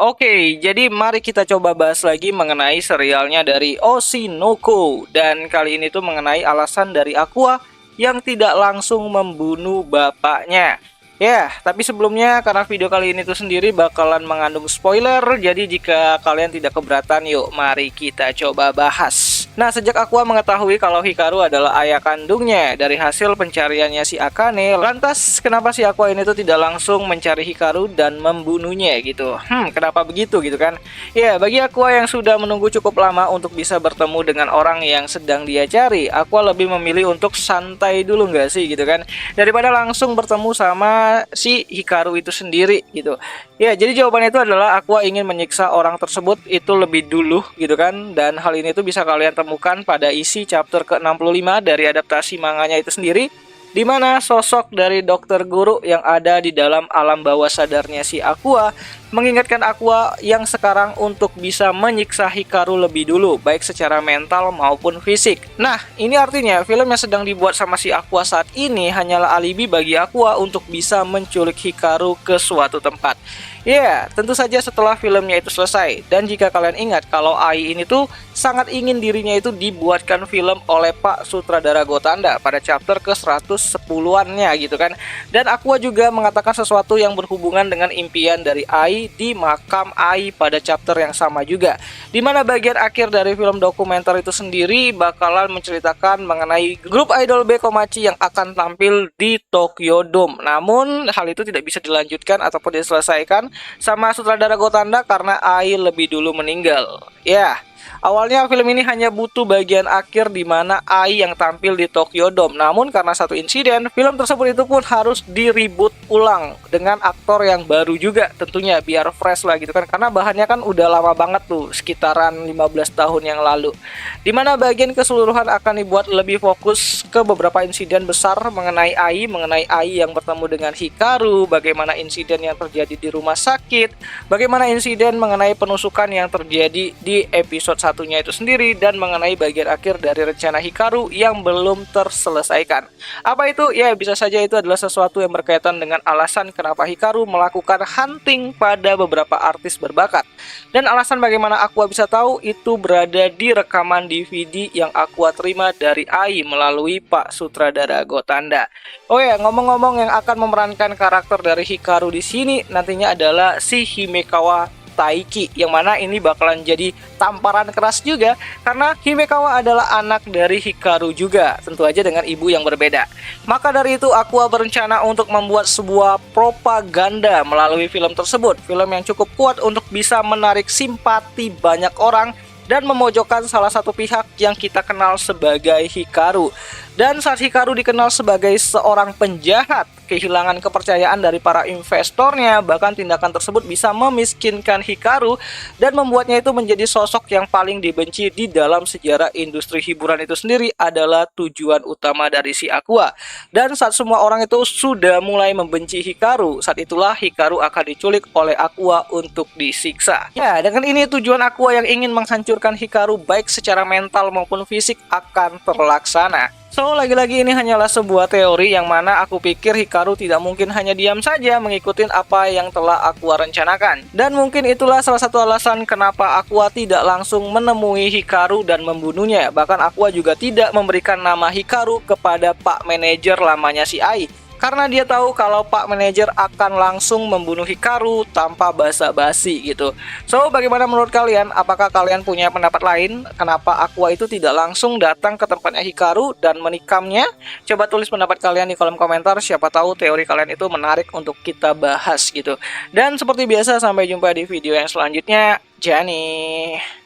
Oke, jadi mari kita coba bahas lagi mengenai serialnya dari Oshinoko. Dan kali ini tuh mengenai alasan dari Aqua yang tidak langsung membunuh bapaknya. Ya, tapi sebelumnya karena video kali ini tuh sendiri bakalan mengandung spoiler, jadi jika kalian tidak keberatan, yuk mari kita coba bahas. Nah, sejak Aqua mengetahui kalau Hikaru adalah ayah kandungnya dari hasil pencariannya si Akane, lantas kenapa si Aqua ini tuh tidak langsung mencari Hikaru dan membunuhnya gitu? Kenapa begitu gitu kan? Ya, bagi Aqua yang sudah menunggu cukup lama untuk bisa bertemu dengan orang yang sedang dia cari, Aqua lebih memilih untuk santai dulu nggak sih gitu kan? Daripada langsung bertemu sama si Hikaru itu sendiri gitu. Ya, jadi jawabannya itu adalah Aqua ingin menyiksa orang tersebut itu lebih dulu gitu kan. Dan hal ini tuh bisa kalian temukan pada isi chapter ke-65 dari adaptasi manganya itu sendiri, di mana sosok dari dokter guru yang ada di dalam alam bawah sadarnya si Aqua mengingatkan Aqua yang sekarang untuk bisa menyiksa Hikaru lebih dulu, baik secara mental maupun fisik. Nah, ini artinya film yang sedang dibuat sama si Aqua saat ini hanyalah alibi bagi Aqua untuk bisa menculik Hikaru ke suatu tempat. Ya, tentu saja setelah filmnya itu selesai. Dan jika kalian ingat kalau Ai ini tuh sangat ingin dirinya itu dibuatkan film oleh Pak Sutradara Gotanda pada chapter ke-110-annya gitu kan. Dan Aqua juga mengatakan sesuatu yang berhubungan dengan impian dari Ai di makam Ai pada chapter yang sama juga. Dimana bagian akhir dari film dokumenter itu sendiri bakalan menceritakan mengenai grup idol B Komachi yang akan tampil di Tokyo Dome. Namun hal itu tidak bisa dilanjutkan ataupun diselesaikan sama sutradara Gotanda karena Ai lebih dulu meninggal. Ya, awalnya film ini hanya butuh bagian akhir di mana Ai yang tampil di Tokyo Dome. Namun karena satu insiden, film tersebut itu pun harus di-reboot ulang dengan aktor yang baru juga tentunya biar fresh lah gitu kan. Karena bahannya kan udah lama banget tuh, sekitaran 15 tahun yang lalu. Dimana bagian keseluruhan akan dibuat lebih fokus ke beberapa insiden besar mengenai Ai yang bertemu dengan Hikaru, bagaimana insiden yang terjadi di rumah sakit, bagaimana insiden mengenai penusukan yang terjadi di episode satunya itu sendiri, dan mengenai bagian akhir dari rencana Hikaru yang belum terselesaikan. Apa itu? Ya, bisa saja itu adalah sesuatu yang berkaitan dengan alasan kenapa Hikaru melakukan hunting pada beberapa artis berbakat. Dan alasan bagaimana Aqua bisa tahu itu berada di rekaman DVD yang Aqua terima dari Ai melalui Pak Sutradara Gotanda. Oh ya, ngomong-ngomong, yang akan memerankan karakter dari Hikaru di sini nantinya adalah si Himekawa Taiki, yang mana ini bakalan jadi tamparan keras juga karena Himekawa adalah anak dari Hikaru juga, tentu aja dengan ibu yang berbeda. Maka dari itu Aqua berencana untuk membuat sebuah propaganda melalui film tersebut, film yang cukup kuat untuk bisa menarik simpati banyak orang dan memojokkan salah satu pihak yang kita kenal sebagai Hikaru. Dan saat Hikaru dikenal sebagai seorang penjahat, kehilangan kepercayaan dari para investornya, bahkan tindakan tersebut bisa memiskinkan Hikaru dan membuatnya itu menjadi sosok yang paling dibenci di dalam sejarah industri hiburan itu sendiri adalah tujuan utama dari si Aqua. Dan saat semua orang itu sudah mulai membenci Hikaru, saat itulah Hikaru akan diculik oleh Aqua untuk disiksa. Ya, dengan ini tujuan Aqua yang ingin menghancurkan Hikaru baik secara mental maupun fisik akan terlaksana. So, lagi-lagi ini hanyalah sebuah teori yang mana aku pikir Hikaru tidak mungkin hanya diam saja mengikuti apa yang telah Aqua rencanakan. Dan mungkin itulah salah satu alasan kenapa Aqua tidak langsung menemui Hikaru dan membunuhnya. Bahkan Aqua juga tidak memberikan nama Hikaru kepada Pak Manajer lamanya si Ai, karena dia tahu kalau Pak Manajer akan langsung membunuh Hikaru tanpa basa-basi gitu. So, bagaimana menurut kalian? Apakah kalian punya pendapat lain? Kenapa Aqua itu tidak langsung datang ke tempatnya Hikaru dan menikamnya? Coba tulis pendapat kalian di kolom komentar. Siapa tahu teori kalian itu menarik untuk kita bahas gitu. Dan seperti biasa, sampai jumpa di video yang selanjutnya. Jani.